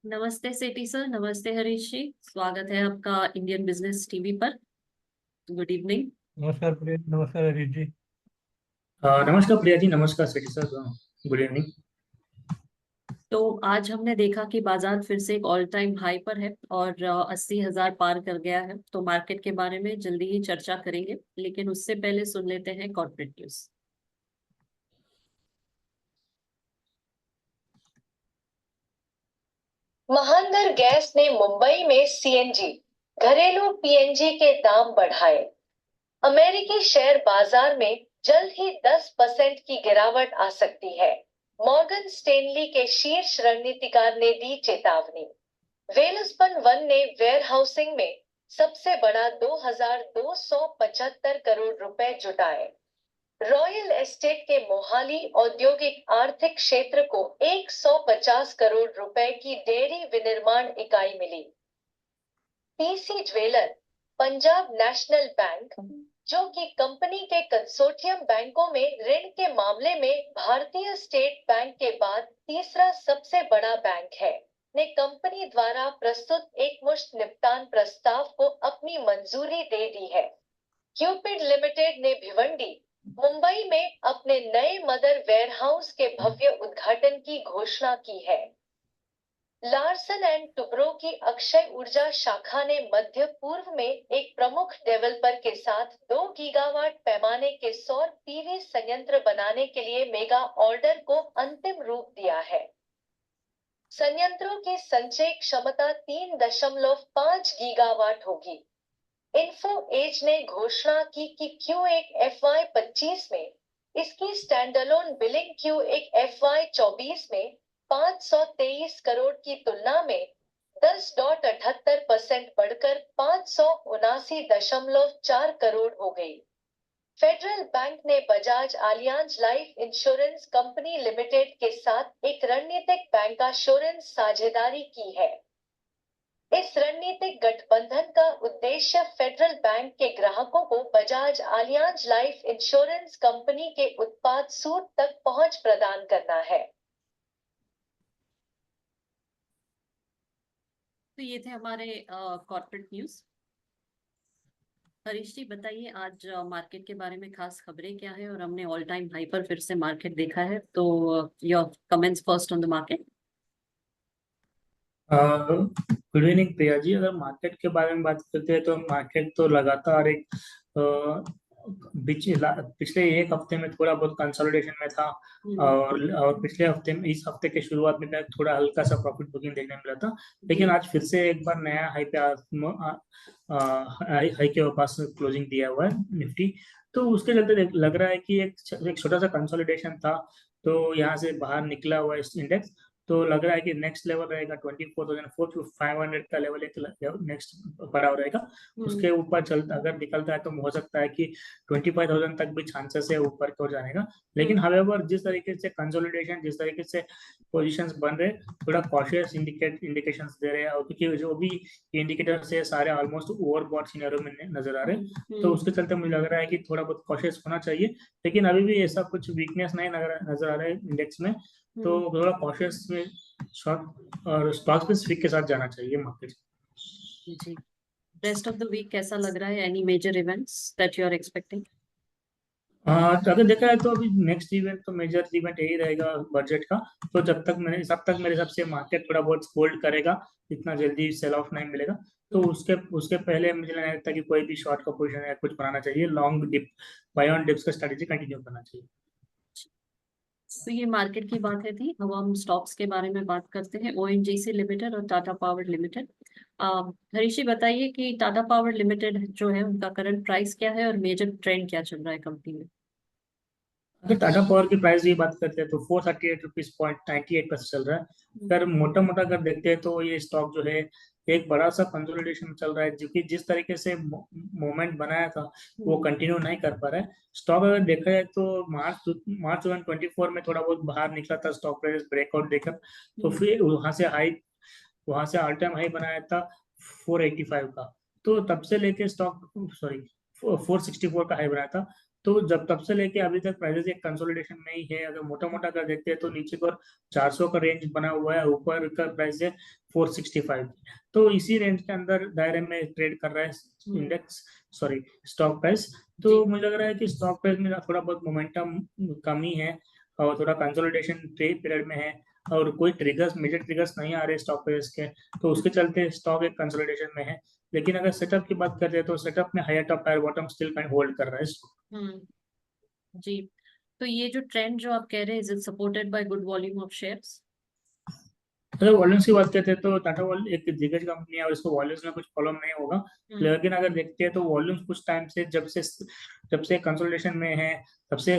नमस्ते सेठी सर, नमस्ते हरीश जी। स्वागत है आपका इंडियन बिजनेस टीवी पर। Good evening. नमस्कार प्रिय, नमस्कार हरीश जी। नमस्कार प्रिया जी, नमस्कार सेठी सर, गुड इवनिंग। तो आज हमने देखा कि बाजार फिर से एक ऑल टाइम हाई पर है और 80,000 पार कर गया है। तो मार्केट के बारे में जल्दी ही चर्चा करेंगे, लेकिन उससे पहले सुन लेते हैं कॉर्पोरेट न्यूज। महानगर गैस ने मुंबई में सीएनजी, घरेलू पीएनजी के दाम बढ़ाए। अमेरिकी शेयर बाजार में जल्द ही 10% की गिरावट आ सकती है। मॉर्गन स्टेनली के शीर्ष रणनीतिकार ने दी चेतावनी। वेलस्पन वन ने वेयरहाउसिंग में सबसे बड़ा 2,275 करोड़ रुपए जुटाए। रॉयल एस्टेट के मोहाली औद्योगिक आर्थिक क्षेत्र को 150 करोड़ रुपए की डेयरी विनिर्माण इकाई मिली। पीसी ज्वेलर, पंजाब नेशनल बैंक, जो कि कंपनी के कंसोर्टियम बैंकों में ऋण के मामले में भारतीय स्टेट बैंक के बाद तीसरा सबसे बड़ा बैंक है, ने कंपनी द्वारा प्रस्तुत एकमुश्त निपटान प्रस्ताव को अपनी मंजूरी दे दी है। क्यूपिड लिमिटेड ने भिवंडी, मुंबई में अपने नए मदर वेयरहाउस के भव्य उद्घाटन की घोषणा की है। लार्सन एंड टुब्रो की अक्षय ऊर्जा शाखा ने मध्य पूर्व में एक प्रमुख डेवलपर के साथ 2 गीगावाट पैमाने के सौर पीवी संयंत्र बनाने के लिए मेगा ऑर्डर को अंतिम रूप दिया है। संयंत्रों की संचय क्षमता 3.5 गीगावाट होगी। इन्फो एज ने घोषणा की कि Q1 FY25 में इसकी स्टैंडअलोन बिलिंग Q1 FY24 में 523 करोड़ की तुलना में 10.78% बढ़कर 579.4 करोड़ हो गई। फेडरल बैंक ने Bajaj Allianz life insurance company limited के साथ एक रणनीतिक बैंकाश्योरेंस साझेदारी की है। इस रणनीतिक गठबंधन का उद्देश्य फेडरल बैंक के ग्राहकों को Bajaj Allianz life insurance company के उत्पाद सूट तक पहुंच प्रदान करना है। तो ये थे हमारे कॉर्पोरेट न्यूज। हरीश जी बताइए, आज मार्केट के बारे में खास खबरें क्या है? और हमने ऑल टाइम हाई पर फिर से मार्केट देखा है, तो your comments first on the market. Good evening Priya ji. अगर मार्केट के बारे में बात करते हैं तो मार्केट तो लगातार एक पिछले एक हफ्ते में थोड़ा बहुत कंसोलिडेशन में था और पिछले हफ्ते में, इस हफ्ते के शुरुआत में थोड़ा हल्का सा प्रॉफिट बुकिंग देखने मिला था, लेकिन आज फिर से एक बार नया हाई पे हाई के पास क्लोजिंग दिया हुआ है निफ्टी। तो उसके चलते लग रहा है कि एक छोटा सा कंसोलिडेशन था, तो यहाँ से बाहर निकला हुआ इस इंडेक्स। तो लग रहा है कि नेक्स्ट लेवल रहेगा 24,500 का लेवल, एक नेक्स्ट पड़ा रहेगा। उसके ऊपर चलता अगर निकलता है तो हो सकता है कि 25,000 तक भी चांसेस है ऊपर की ओर जाने का। लेकिन हावेवर जिस तरीके से कंसोलिडेशन, जिस तरीके से पोजीशंस बन रहे, थोड़ा कॉशियस इंडिकेशंस दे रहे हैं, और क्योंकि जो भी इंडिकेटर्स है सारे ऑलमोस्ट ओवरबॉट सिनेरियो में नजर आ रहे हैं, तो उसके चलते मुझे लग रहा है कि थोड़ा बहुत कॉशियस होना चाहिए। लेकिन अभी भी ऐसा कुछ वीकनेस नहीं नजर आ रहा है इंडेक्स में, तो थोड़ा कॉशियस में शॉर्ट और स्टॉक स्पेसिफिक के साथ जाना चाहिए मार्केट। जी, रेस्ट ऑफ द वीक कैसा लग रहा है? Any major events that you are expecting? तो अगर देखा है तो अभी नेक्स्ट इवेंट तो मेजर इवेंट यही रहेगा बजट का। तो जब तक मेरे हिसाब से मार्केट थोड़ा बहुत होल्ड करेगा, इतना जल्दी सेल ऑफ नहीं मिलेगा। तो उसके पहले मुझे नहीं लगता कि कोई भी शॉर्ट का पोजीशन या कुछ बनाना चाहिए। Long dip, buy on dips का स्ट्रेटेजी कंटिन्यू करना चाहिए। तो ये मार्केट की बातें थी। अब हम स्टॉक्स के बारे में बात करते हैं, ओएनजीसी लिमिटेड और टाटा पावर लिमिटेड। हरीश जी बताइए कि टाटा पावर लिमिटेड जो है उनका करंट प्राइस क्या है और मेजर ट्रेंड क्या चल रहा है कंपनी में? अगर टाटा पावर की प्राइस की बात करते हैं तो 438.98 रुपीज चल रहा है। अगर मोटा मोटा अगर देखते हैं तो ये स्टॉक जो है एक बड़ा सा कंसोलिडेशन चल रहा है, जो कि जिस तरीके से मोमेंट बनाया था वो कंटिन्यू नहीं कर पा रहा है। स्टॉक अगर देखा जाए तो मार्च 2024 में थोड़ा बहुत बाहर निकला था स्टॉक प्राइस ब्रेकआउट देकर, तो फिर वहां से ऑल टाइम हाई बनाया था 485 का। तो तब से लेके स्टॉक 464 का हाई बनाया था। तो जब तब से लेके अभी तक प्राइसेस एक कंसोलिडेशन में ही है। अगर मोटा मोटा कर देखते हैं तो नीचे को 400 का रेंज बना हुआ है, ऊपर का प्राइस है 465। तो इसी रेंज के अंदर दायरे में ट्रेड कर रहा है इंडेक्स, सॉरी स्टॉक प्राइस। तो मुझे लग रहा है कि स्टॉक प्राइस में थोड़ा बहुत मोमेंटम कमी है और थोड़ा कंसोलिडेशन पीरियड में है और कोई ट्रिगर्स, मेजर ट्रिगर्स नहीं आ रहे स्टॉक प्राइस के, तो उसके चलते स्टॉक एक कंसोलिडेशन में है। लेकिन अगर सेटअप की बात करते हैं तो सेटअप में higher top higher bottom still kind hold कर रहा है। जी, तो ये जो ट्रेंड जो आप कह रहे हैं, is it supported by good volume of shares? अगर वॉल्यूम्स की बात करते हैं तो टाटा वॉल्यूम एक दिग्गज कंपनी है और इसको वॉल्यूम्स में कुछ प्रॉब्लम नहीं होगा। लेकिन अगर देखते हैं तो वॉल्यूम्स कुछ टाइम से जब से कंसोलिडेशन में है तब से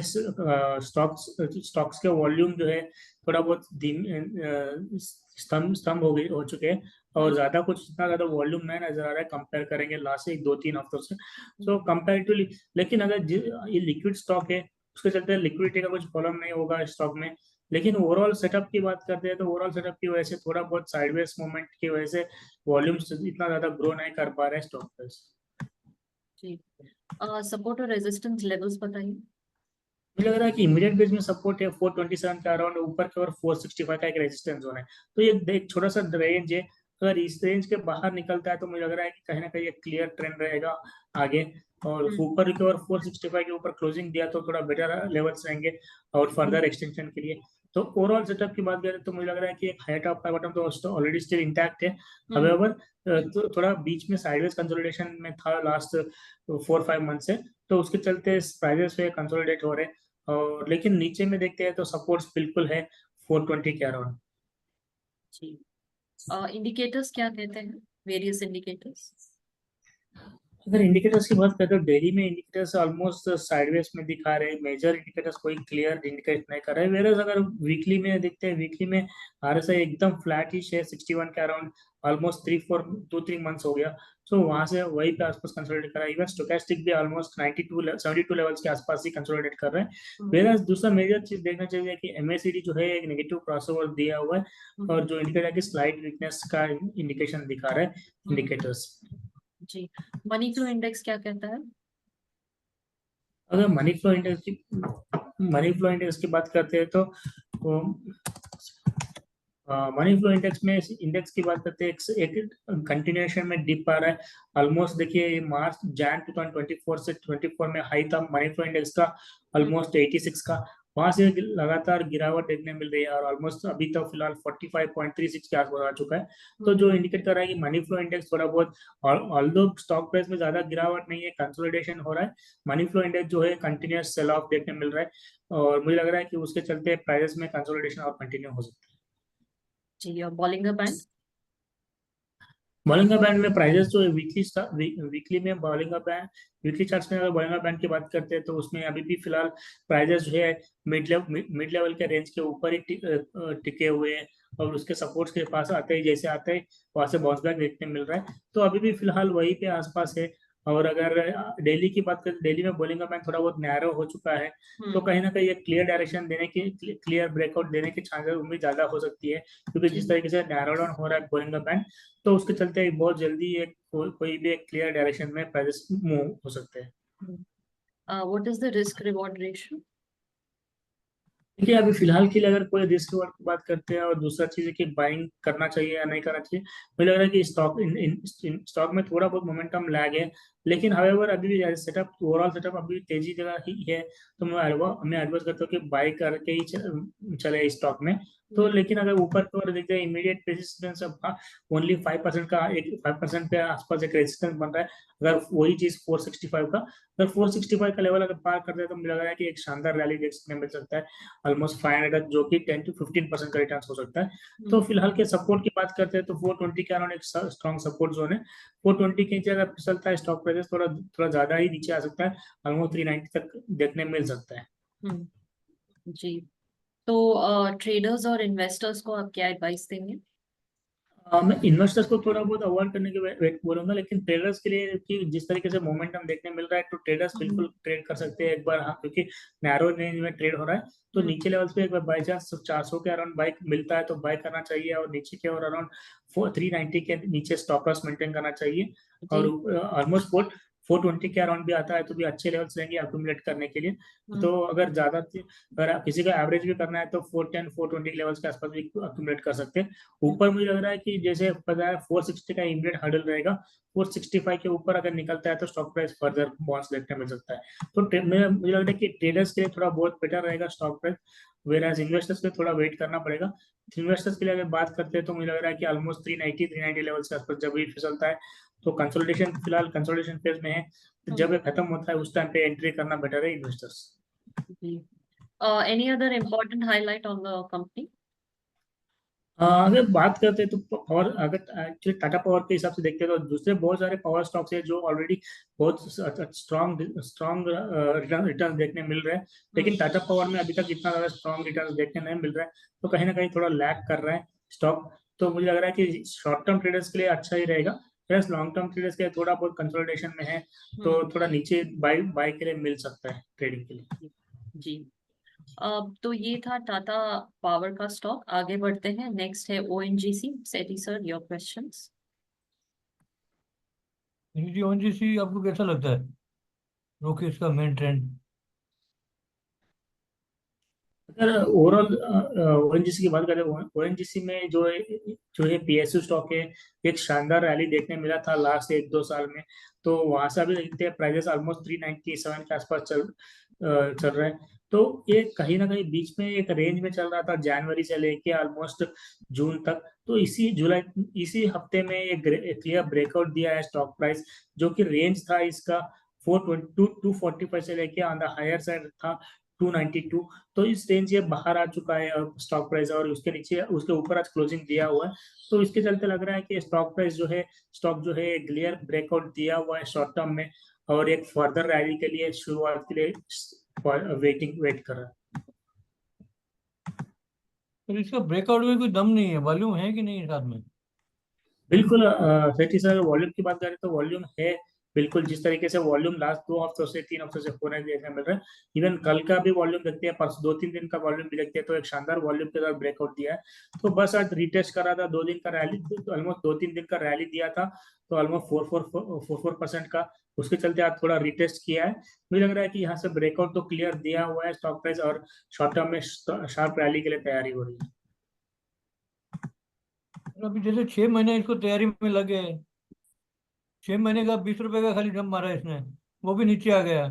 स्टॉक्स के वॉल्यूम जो है थोड़ा बहुत स्तंभ हो चुके हैं और ज्यादा कुछ इतना ज्यादा वॉल्यूम नहीं नजर आ रहा है कंपेयर करेंगे लास्ट 1-2-3 हफ्तों से। सो कंपेरेटिवली, लेकिन अगर ये लिक्विड स्टॉक है उसके चलते लिक्विडिटी का कुछ प्रॉब्लम नहीं होगा स्टॉक में। लेकिन ओवरऑल सेटअप की बात करते हैं तो ओवरऑल सेटअप की वजह से थोड़ा बहुत साइडवेज मूवमेंट की वजह से वॉल्यूम्स इतना ज्यादा ग्रो नहीं कर पा रहे स्टॉक प्राइस। जी, सपोर्ट और रेजिस्टेंस लेवल्स बताइए। मुझे लग रहा है कि इमीडिएट बेस में सपोर्ट है 427 के अराउंड, ऊपर के और 465 का एक रेजिस्टेंस जोन है। तो ये एक छोटा सा रेंज है, अगर इस रेंज के बाहर निकलता है तो मुझे लग रहा है कि कहीं ना कहीं एक क्लियर ट्रेंड रहेगा आगे। और ऊपर के और 465 के ऊपर क्लोजिंग दिया तो थोड़ा बेटर लेवल्स रहेंगे और फर्दर एक्सटेंशन के लिए। तो ओवरऑल सेटअप की बात करें तो मुझे लग रहा है कि एक हाई टॉप हाई बॉटम तो ऑलरेडी स्टिल इंटैक्ट है। हाउएवर तो थोड़ा बीच में साइडवेज कंसोलिडेशन में था लास्ट 4-5 मंथ से, तो उसके चलते प्राइसेस पे कंसोलिडेट हो रहे हैं। और लेकिन नीचे में देखते हैं तो सपोर्ट्स बिल्कुल है 420 के अराउंड। जी, इंडिकेटर्स क्या कहते हैं, वेरियस इंडिकेटर्स? अगर इंडिकेटर्स की बात करें तो डेली में इंडिकेटर्स ऑलमोस्ट साइडवेज में दिखा रहे हैं, मेजर इंडिकेटर्स कोई क्लियर इंडिकेट नहीं कर रहे हैं। वेरस अगर वीकली में देखते हैं, वीकली में आरएसआई एकदम फ्लैट ही है 61 के अराउंड, ऑलमोस्ट 2-3 मंथ्स हो गया। सो वहां से वही पे आसपास कंसोलिडेट कर रहा है। इवन स्टोकेस्टिक भी ऑलमोस्ट 72 लेवल्स के आसपास ही कंसोलिडेट कर रहे हैं। वेरस दूसरा मेजर चीज देखना चाहिए कि एमएसीडी जो है एक नेगेटिव क्रॉसओवर दिया हुआ है और जो इंडिकेटर की स्लाइड वीकनेस का इंडिकेशन दिखा रहा है इंडिकेटर्स। जी, मनी फ्लो इंडेक्स क्या कहता है? अगर मनी फ्लो इंडेक्स की बात करते हैं तो मनी फ्लो इंडेक्स की बात करते हैं, एक कंटिन्यूएशन में डिप आ रहा है ऑलमोस्ट। देखिए मार्च जैन 2024 से 24 में हाई था मनी फ्लो इंडेक्स का ऑलमोस्ट 86 का, वहां से लगातार गिरावट देखने मिल रही है और ऑलमोस्ट अभी तक फिलहाल 45.36 के आसपास आ चुका है। तो जो इंडिकेट कर रहा है कि मनी फ्लो इंडेक्स थोड़ा बहुत, ऑल्दो स्टॉक प्राइस में ज्यादा गिरावट नहीं है, कंसोलिडेशन हो रहा है, मनी फ्लो इंडेक्स जो है कंटिन्यूअस सेल ऑफ देखने मिल रहा है और मुझे लग रहा है कि उसके चलते प्राइसेस में कंसोलिडेशन और कंटिन्यू हो सकता है। जी, और बॉलिंगर बैंड? बॉलिंगर बैंड में प्राइजेस जो है वीकली में बॉलिंगर बैंड, वीकली चार्ट्स में अगर बॉलिंगर बैंड की बात करते हैं तो उसमें अभी भी फिलहाल प्राइजेस जो है मिड लेवल के रेंज के ऊपर ही टिके हुए हैं और उसके सपोर्ट्स के पास आते ही जैसे आते हैं वहां से बाउंस बैक देखने मिल रहा है। तो अभी भी फिलहाल वही पे आसपास है। और अगर डेली की बात करें, डेली में बॉलिंगर बैंड थोड़ा बहुत नैरो हो चुका है, तो कहीं ना कहीं एक क्लियर डायरेक्शन देने की, क्लियर ब्रेकआउट देने की चांसेस उम्मीद ज्यादा हो सकती है, क्योंकि जिस तरीके से नैरो डाउन हो रहा है बॉलिंगर बैंड, तो उसके चलते बहुत जल्दी एक कोई भी एक क्लियर डायरेक्शन में प्राइसेस मूव हो सकते हैं। What is the risk reward ratio? देखिए अभी फिलहाल के लिए अगर कोई रिस्क रिवॉर्ड की बात करते हैं और दूसरा चीज है कि बाइंग करना चाहिए या नहीं करना चाहिए, मुझे लग रहा है कि स्टॉक में थोड़ा बहुत मोमेंटम लैग है। लेकिन हाउएवर अभी भी सेटअप, ओवरऑल सेटअप अभी तेजी जगह ही है, तो मैं एडवाइस करता हूँ कि बाई करके ही चले स्टॉक में। तो लेकिन अगर ऊपर की ओर देखते हैं इमीडिएट रेजिस्टेंस ओनली 5% का, एक 5% के आसपास एक रेजिस्टेंस बन रहा है। अगर वही चीज 465 का, अगर 465 का लेवल अगर पार करते हैं तो मुझे लग रहा है कि एक शानदार रैली देखने मिल सकता है ऑलमोस्ट 500, जो कि 10-15% का रिटर्न हो सकता है। तो फिलहाल के सपोर्ट की बात करते हैं तो 420 के अराउंड एक स्ट्रॉन्ग सपोर्ट जोन है। 420 के नीचे अगर फिसलता है स्टॉक प्राइस थोड़ा थोड़ा ज्यादा ही नीचे आ सकता है, ऑलमोस्ट 390 तक देखने मिल सकता है। जी, तो ट्रेडर्स और इन्वेस्टर्स को आप क्या एडवाइस देंगे? मैं इन्वेस्टर्स को थोड़ा बहुत अवॉइड करने के वेट बोलूंगा, लेकिन ट्रेडर्स के लिए कि जिस तरीके से मोमेंटम देखने मिल रहा है तो ट्रेडर्स बिल्कुल ट्रेड कर सकते हैं एक बार, हाँ, क्योंकि नैरो रेंज में ट्रेड हो रहा है। तो नीचे लेवल्स पे एक बार बाई चांस 400 के अराउंड बाई मिलता है तो बाई करना चाहिए, और नीचे के और अराउंड 390 के नीचे स्टॉप लॉस मेंटेन करना चाहिए। और ऑलमोस्ट 420 के अराउंड भी आता है तो भी अच्छे लेवल्स रहेंगे अक्यूमुलेट करने के लिए। तो अगर ज्यादा अगर आप किसी का एवरेज भी करना है तो 410 420 लेवल्स के आसपास भी अक्यूमुलेट कर सकते हैं। ऊपर मुझे लग रहा है कि जैसे पता है 460 का इमीडिएट हर्डल रहेगा, 465 के ऊपर अगर निकलता है तो स्टॉक प्राइस फर्दर बाउंस देखने मिल सकता है। तो मुझे लग रहा है कि ट्रेडर्स के लिए थोड़ा बहुत बेटर रहेगा स्टॉक प्राइस, वेराज इन्वेस्टर्स के थोड़ा वेट करना पड़ेगा। इन्वेस्टर्स के लिए अगर बात करते हैं तो मुझे लग रहा है कि ऑलमोस्ट 390 लेवल्स के आसपास जब भी फिसलता है तो कंसोलिडेशन, फिलहाल कंसोलिडेशन फेज में है, तो जब ये खत्म होता है उस टाइम पे एंट्री करना बेटर है investors. Any other important highlight on the company? अगर बात करते हैं तो पावर, अगर एक्चुअली टाटा पावर के हिसाब से देखते हैं तो दूसरे बहुत सारे पावर स्टॉक्स है जो ऑलरेडी बहुत स्ट्रॉन्ग रिटर्न देखने मिल रहे हैं, लेकिन टाटा पावर में अभी तक इतना ज्यादा स्ट्रॉन्ग रिटर्न देखने नहीं मिल रहा है, तो कहीं ना कहीं थोड़ा लैग कर रहा है स्टॉक। तो मुझे लग रहा है कि शॉर्ट टर्म ट्रेडर्स के लिए अच्छा ही रहेगा, प्लस लॉन्ग टर्म ट्रेडर्स के लिए थोड़ा बहुत कंसोलिडेशन में है तो थोड़ा नीचे बाय के लिए मिल सकता है ट्रेडिंग के लिए। जी, तो ये था टाटा पावर का स्टॉक। आगे बढ़ते हैं, नेक्स्ट है ONGC. Sethi sir, your questions. जी ओएनजीसी आपको कैसा लगता है, रोके इसका मेन ट्रेंड? अगर ओवरऑल ओएनजीसी की बात करें, ओएनजीसी में जो है पीएसयू स्टॉक है, एक शानदार रैली देखने मिला था लास्ट 1-2 साल में। तो वहां से अभी देखते हैं प्राइजेस ऑलमोस्ट 397 के आसपास चल रहे हैं। तो ये कहीं ना कहीं बीच में एक रेंज में चल रहा था जनवरी से लेके ऑलमोस्ट जून तक। तो इसी हफ्ते में एक क्लियर ब्रेकआउट दिया है स्टॉक प्राइस, जो कि रेंज था इसका 422 से लेके ऑन द हायर साइड था 292। तो इस रेंज से बाहर आ चुका है स्टॉक प्राइस, और उसके नीचे उसके ऊपर आज क्लोजिंग दिया हुआ है। तो इसके चलते लग रहा है कि स्टॉक जो है क्लियर ब्रेकआउट दिया हुआ है शॉर्ट टर्म में, और एक फर्दर रैली के लिए शुरुआत के लिए वेट कर रहा है। पर इसका ब्रेकआउट में कोई दम नहीं है, वॉल्यूम है कि नहीं साथ में? बिल्कुल सेठी सर, वॉल्यूम की बात करें तो वॉल्यूम है। बिल्कुल जिस तरीके से वॉल्यूम लास्ट 2 हफ्तों से 3 हफ्तों से होने देखने मिल रहा है, इवन कल का भी वॉल्यूम देखते हैं, परसों 2-3 दिन का वॉल्यूम भी देखते हैं, तो एक शानदार वॉल्यूम के साथ ब्रेकआउट दिया है। तो बस आज रिटेस्ट करा था 2 दिन का रैली, ऑलमोस्ट 2-3 दिन का रैली दिया था, तो ऑलमोस्ट 4% का, उसके चलते आज थोड़ा रिटेस्ट किया है। मुझे लग रहा है कि यहाँ से ब्रेकआउट तो क्लियर दिया हुआ है स्टॉक प्राइस, और शॉर्ट टर्म में शार्प रैली के लिए तैयारी हो रही है। और अभी जैसे 6 महीने इसको तैयारी में लगे, 6 महीने का 20 रुपए का खाली जंप मारा है इसने, वो भी नीचे आ गया।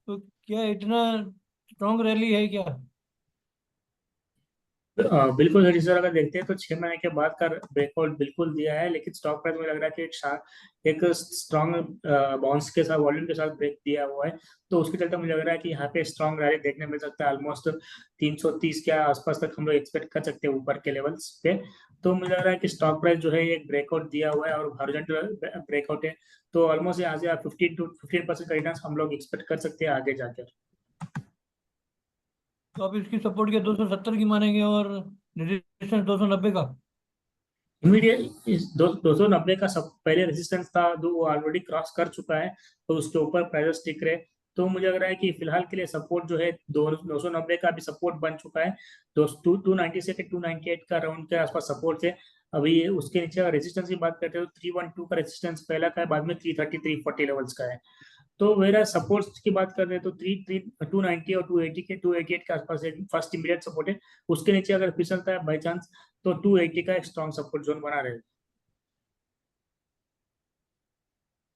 तो क्या इतना स्ट्रॉन्ग रैली है क्या? बिल्कुल हरी सर, अगर देखते हैं तो 6 महीने के बाद का ब्रेकआउट बिल्कुल दिया है, लेकिन स्टॉक प्राइस में लग रहा है कि एक स्ट्रॉन्ग बाउंस के साथ, वॉल्यूम के साथ ब्रेक दिया हुआ है। तो उसके चलते मुझे लग रहा है कि यहाँ पे स्ट्रॉन्ग रैली देखने मिल सकता है, ऑलमोस्ट 330 के आसपास तक हम लोग एक्सपेक्ट कर सकते हैं ऊपर के लेवल्स पे। तो मुझे लग रहा है कि स्टॉक प्राइस जो है एक ब्रेकआउट दिया हुआ है और हॉरिजॉन्टल ब्रेकआउट है, तो ऑलमोस्ट यहाँ से 15% का रिटर्न हम लोग एक्सपेक्ट कर सकते हैं आगे जाकर। तो आप इसकी सपोर्ट क्या 270 की मानेंगे, और रेजिस्टेंस 290 का? इमीडिएट इस 290 का सब पहले रेजिस्टेंस था, जो वो ऑलरेडी क्रॉस कर चुका है, तो उसके ऊपर प्राइस टिक रहे। तो मुझे लग रहा है कि फिलहाल के लिए सपोर्ट जो है 290 का भी सपोर्ट बन चुका है। 290 से 298 का राउंड के आसपास सपोर्ट है। अभी उसके नीचे अगर रेजिस्टेंस की बात करते हैं तो 312 का रेजिस्टेंस पहला का है, बाद में 330 340 लेवल्स का है। तो मेरा सपोर्ट्स की बात कर रहे हैं तो 290 और 288 के आसपास एक फर्स्ट इमीडिएट सपोर्ट है। उसके नीचे अगर फिसलता है बाई चांस तो 280 का एक स्ट्रॉन्ग सपोर्ट जोन बना रहेगा।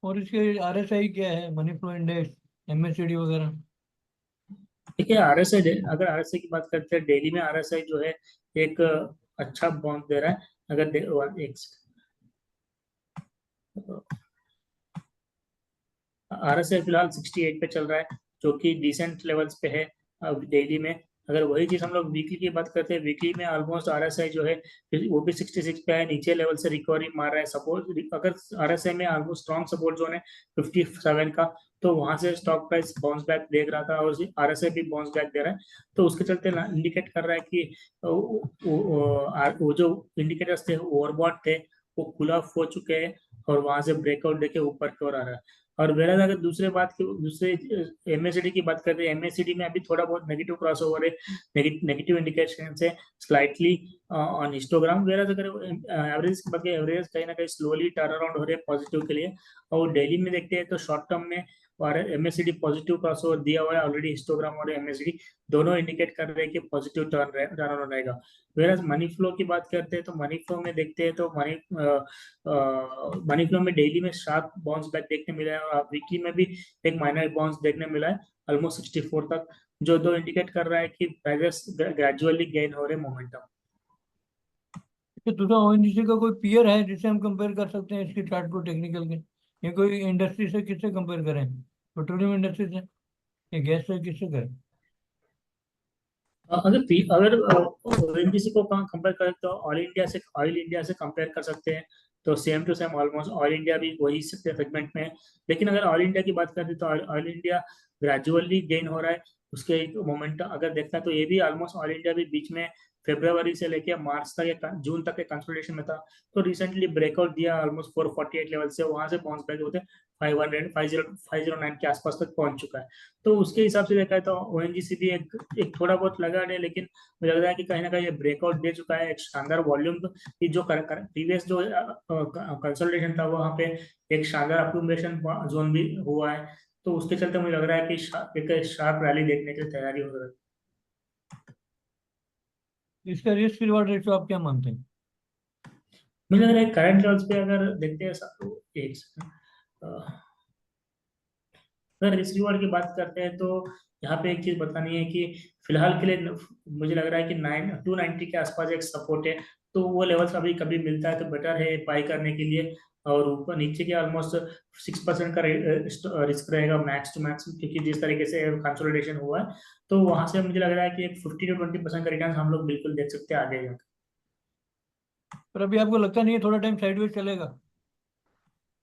और इसके आरएसआई क्या है, मनी फ्लो इंडेक्स, एमएससीडी वगैरह? देखिए आरएसआई, अगर आरएसआई की बात करते हैं, डेली में आरएसआई जो है एक अच्छा बाउंस दे रहा है। अगर आरएसआई फिलहाल 68 पे चल रहा है, जो कि डिसेंट लेवल्स पे है डेली में। अगर वही चीज हम लोग वीकली की बात करते हैं, वीकली में ऑलमोस्ट आरएसआई जो है वो भी 66 पे है, नीचे लेवल से रिकवरी मार रहा है। सपोर्ट अगर आरएसआई में ऑलमोस्ट स्ट्रॉन्ग सपोर्ट जोन है 57 का, तो वहां से स्टॉक प्राइस बाउंस बैक देख रहा था, और आरएसआई भी बाउंस बैक दे रहा है। तो उसके चलते इंडिकेट कर रहा है कि वो जो इंडिकेटर्स थे ओवरबॉट थे, वो कूल ऑफ हो चुके हैं, और वहां से ब्रेकआउट देके ऊपर की ओर आ रहा है। और वेराज अगर दूसरे एमएससीडी की बात करते हैं, एमएससीडी में अभी थोड़ा बहुत नेगेटिव क्रॉसओवर है, नेगेटिव इंडिकेशन है स्लाइटली ऑन हिस्टोग्राम। वेराज अगर एवरेज की बात करें, एवरेज कहीं ना कहीं स्लोली टर्न अराउंड हो रहे हैं पॉजिटिव के लिए। और डेली में देखते हैं तो शॉर्ट टर्म में और एमएससीडी पॉजिटिव क्रॉसओवर दिया हुआ है ऑलरेडी, हिस्टोग्राम और एमएससीडी दोनों इंडिकेट कर रहे हैं कि पॉजिटिव टर्न अराउंड रहेगा। वेराज मनी फ्लो की बात करते हैं तो मनी फ्लो में देखते हैं तो मनी फ्लो में डेली में शार्प बाउंस बैक देखने मिला है, और वीकली में भी एक माइनर बाउंस देखने मिला है ऑलमोस्ट 64 तक, जो दो इंडिकेट कर रहा है कि प्राइसेस ग्रेजुअली गेन हो रहे मोमेंटम। तो दूसरा ओएनजीसी का कोई पीयर है जिससे हम कंपेयर कर सकते हैं इसके चार्ट को टेक्निकल के? ये कोई इंडस्ट्री से किससे कंपेयर करें? पेट्रोलियम इंडस्ट्री से या गैस से, किससे करें? अगर ओएनजीसी को कंपेयर करें तो ऑयल इंडिया से कंपेयर कर सकते हैं, तो same to same almost oil India भी वही सेगमेंट में है। लेकिन अगर ऑयल इंडिया की बात करते हैं तो ऑयल इंडिया ग्रेजुअली गेन हो रहा है, उसके मोमेंटम अगर देखता है तो ये भी ऑलमोस्ट ऑयल इंडिया भी बीच में फरवरी से लेके मार्च तक या जून तक के कंसोलिडेशन में था, तो रिसेंटली ब्रेकआउट दिया ऑलमोस्ट 448 लेवल से, वहां से बाउंस बैक होते 509 के आसपास तक पहुंच चुका है। तो उसके हिसाब से देखा है तो ओएनजीसी भी एक थोड़ा बहुत लगा है, लेकिन मुझे लग रहा है कि कहीं ना कहीं ये ब्रेकआउट दे चुका है, एक शानदार वॉल्यूम की जो प्रीवियस जो कंसोलिडेशन था वहां पे एक शानदार अक्यूमुलेशन जोन भी हुआ है, तो उसके चलते मुझे लग रहा है कि एक शार्प रैली देखने की तैयारी हो रही है। इसका रिस्क रिवॉर्ड रेशियो आप क्या मानते हैं? मुझे लग रहा है करंट लेवल्स पे अगर देखते हैं एक second, अगर रिस्क रिवॉर्ड की बात करते हैं तो यहाँ पे एक चीज बतानी है कि फिलहाल के लिए मुझे लग रहा है कि 290 के आसपास एक सपोर्ट है, तो वो लेवल्स अभी कभी मिलता है तो बेटर है बाई करने के लिए। और ऊपर नीचे के ऑलमोस्ट 6% का रिस्क रहेगा मैक्स टू मैक्स, क्योंकि जिस तरीके से कंसोलिडेशन हुआ है, तो वहां से मुझे लग रहा है कि एक 50 to 20% का रिटर्न हम लोग बिल्कुल देख सकते हैं आगे जाकर। पर अभी आपको लगता नहीं है थोड़ा टाइम साइडवेज चलेगा?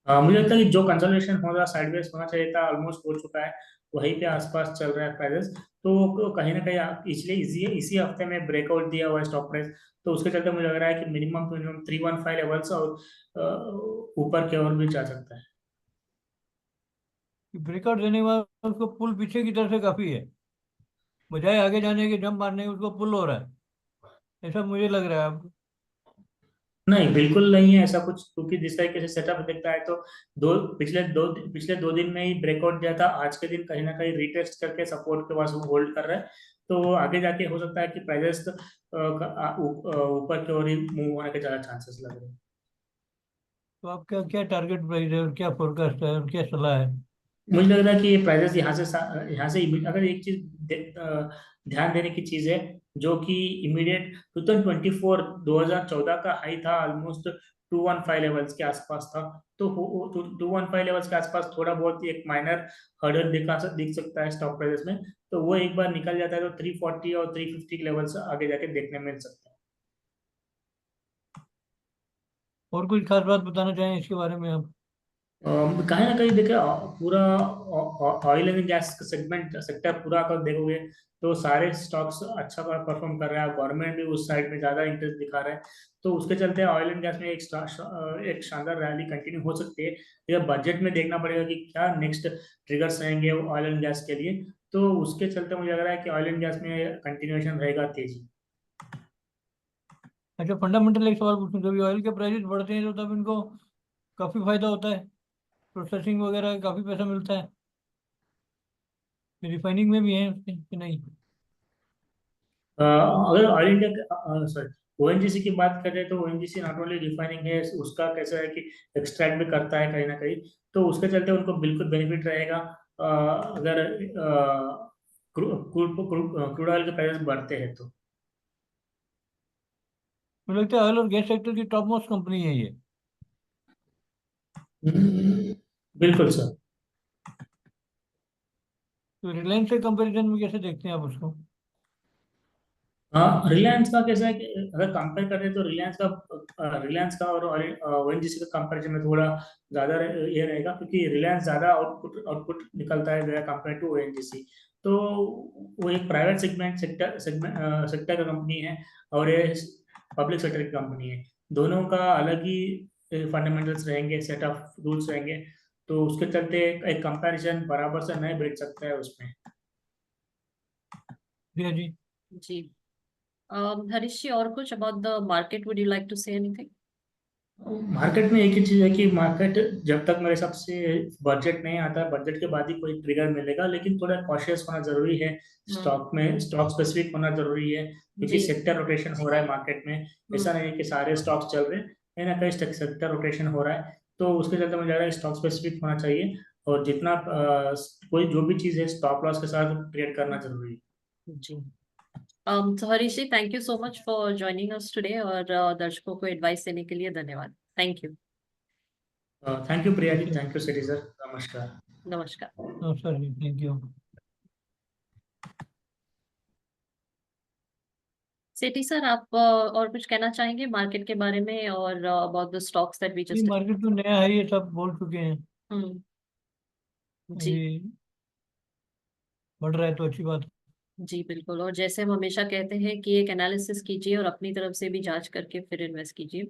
मुझे लगता है कि जो कंसोलिडेशन हो रहा साइडवेज होना चाहिए था ऑलमोस्ट हो चुका है, वहीं पे आसपास चल रहा है प्राइसेस, तो कहीं ना कहीं इसलिए इसी हफ्ते में ब्रेकआउट दिया हुआ है स्टॉक प्राइस, तो उसके चलते मुझे लग रहा है कि मिनिमम टू मिनिमम 315 लेवल्स और ऊपर की ओर भी जा सकता है। ब्रेकआउट देने के बाद उसको पुल पीछे की तरफ से काफी है, बजाय आगे जाने के जंप मारने के उसको पुल हो रहा है, ऐसा मुझे लग रहा है आपको? नहीं, बिल्कुल नहीं है ऐसा कुछ, क्योंकि जिस तरीके से सेटअप दिखता है तो पिछले दो दिन में ही ब्रेकआउट दिया था, आज के दिन कहीं ना कहीं रीटेस्ट करके सपोर्ट के पास वो होल्ड कर रहा है, तो आगे जाके हो सकता है कि प्राइसेस ऊपर की ओर ही मूव होने के ज्यादा चांसेस लग रहे हैं। तो आपका क्या टारगेट प्राइस है और क्या फोरकास्ट है और क्या सलाह है? मुझे लग रहा है कि ये प्राइसेस यहाँ से अगर एक चीज ध्यान देने की चीज है, जो कि इमीडिएट 2014 का हाई था ऑलमोस्ट 215 लेवल्स के आसपास था, तो 215 लेवल्स के आसपास थोड़ा बहुत एक माइनर हर्डल दिख सकता है स्टॉक प्राइसेस में, तो वो एक बार निकल जाता है तो 340 और 350 के लेवल्स आगे जाके देखने मिल सकता है। और कुछ खास बात बताना चाहें इसके बारे में आप? कहीं ना कहीं देखे पूरा ऑयल एंड गैस सेक्टर पूरा अगर देखोगे तो सारे स्टॉक्स अच्छा परफॉर्म कर रहा है, गवर्नमेंट भी उस साइड में ज्यादा इंटरेस्ट दिखा रहा है, तो उसके चलते ऑयल एंड गैस में एक शानदार रैली कंटिन्यू हो सकती है। ये बजट में देखना पड़ेगा कि क्या नेक्स्ट ट्रिगर्स रहेंगे ऑयल एंड गैस के लिए, तो उसके चलते मुझे लग रहा है कि ऑयल एंड गैस में कंटिन्यूएशन रहेगा तेजी। अच्छा, फंडामेंटल एक सवाल पूछूं, जब ऑयल के प्राइसेस बढ़ते हैं तो तब इनको काफी फायदा होता है, प्रोसेसिंग वगैरह का काफी पैसा मिलता है, रिफाइनिंग में भी है उसके कि नहीं? अगर ऑयल इंडिया सॉरी ओएनजीसी की बात करें तो ओएनजीसी नॉट ओनली रिफाइनिंग है, उसका कैसा है कि एक्सट्रैक्ट भी करता है कहीं ना कहीं, तो उसके चलते उनको बिल्कुल बेनिफिट रहेगा अगर क्रूड ऑयल के प्राइस बढ़ते हैं तो। मुझे लगता है ऑयल और गैस सेक्टर की टॉप मोस्ट कंपनी है ये। बिल्कुल सर। तो रिलायंस के कंपैरिजन में कैसे देखते हैं आप उसको? हाँ, रिलायंस का कैसा है कि अगर कंपेयर करें तो रिलायंस का और ओएनजीसी का कंपैरिजन में थोड़ा ज्यादा ये रहेगा, क्योंकि रिलायंस ज्यादा आउटपुट निकलता है कंपेयर टू ओएनजीसी, तो वो एक प्राइवेट सेक्टर का कंपनी है और ये पब्लिक सेक्टर की कंपनी है, दोनों का अलग ही फंडामेंटल्स रहेंगे, सेट ऑफ रूल्स रहेंगे, तो उसके चलते एक कंपैरिजन बराबर से नहीं बैठ सकता है उसमें। प्रिया जी। जी हरीश जी, और कुछ about the market, would you like to say anything? Market में एक ही चीज है कि मार्केट जब तक मेरे हिसाब से बजट नहीं आता, बजट के बाद ही कोई ट्रिगर मिलेगा, लेकिन थोड़ा कॉशियस होना जरूरी है। स्टॉक में स्टॉक स्पेसिफिक होना जरूरी है, क्योंकि जी। सेक्टर रोटेशन हो रहा है मार्केट में। ऐसा नहीं है कि सारे स्टॉक्स चल रहे हैं, कहीं ना कहीं सेक्टर रोटेशन हो रहा है। तो उसके चलते मुझे लग रहा है स्टॉक स्पेसिफिक होना चाहिए, और जितना कोई जो भी चीज है स्टॉप लॉस के साथ ट्रेड करना जरूरी है। जी तो Harish ji, thank you so much for joining us today, और दर्शकों को एडवाइस देने के लिए धन्यवाद। Thank you. Thank you Priya ji, okay, thank you Sethi sir, नमस्कार। नमस्कार। नमस्कार जी, थैंक यू। सेठी सर, आप और कुछ कहना चाहेंगे मार्केट के बारे में, और about the stocks that we ये जस्ट? मार्केट तो नया है, ये सब बोल चुके हैं। हम्म। जी। अभी बढ़ रहा है तो अच्छी बात है। जी बिल्कुल, और जैसे हम हमेशा कहते हैं कि एक एनालिसिस कीजिए और अपनी तरफ से भी जांच करके फिर इन्वेस्ट कीजिए।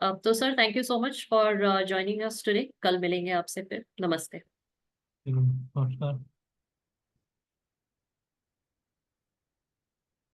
अब तो sir, thank you so much for joining us today. कल मिलेंगे आपसे फिर। नमस्ते। नमस्कार।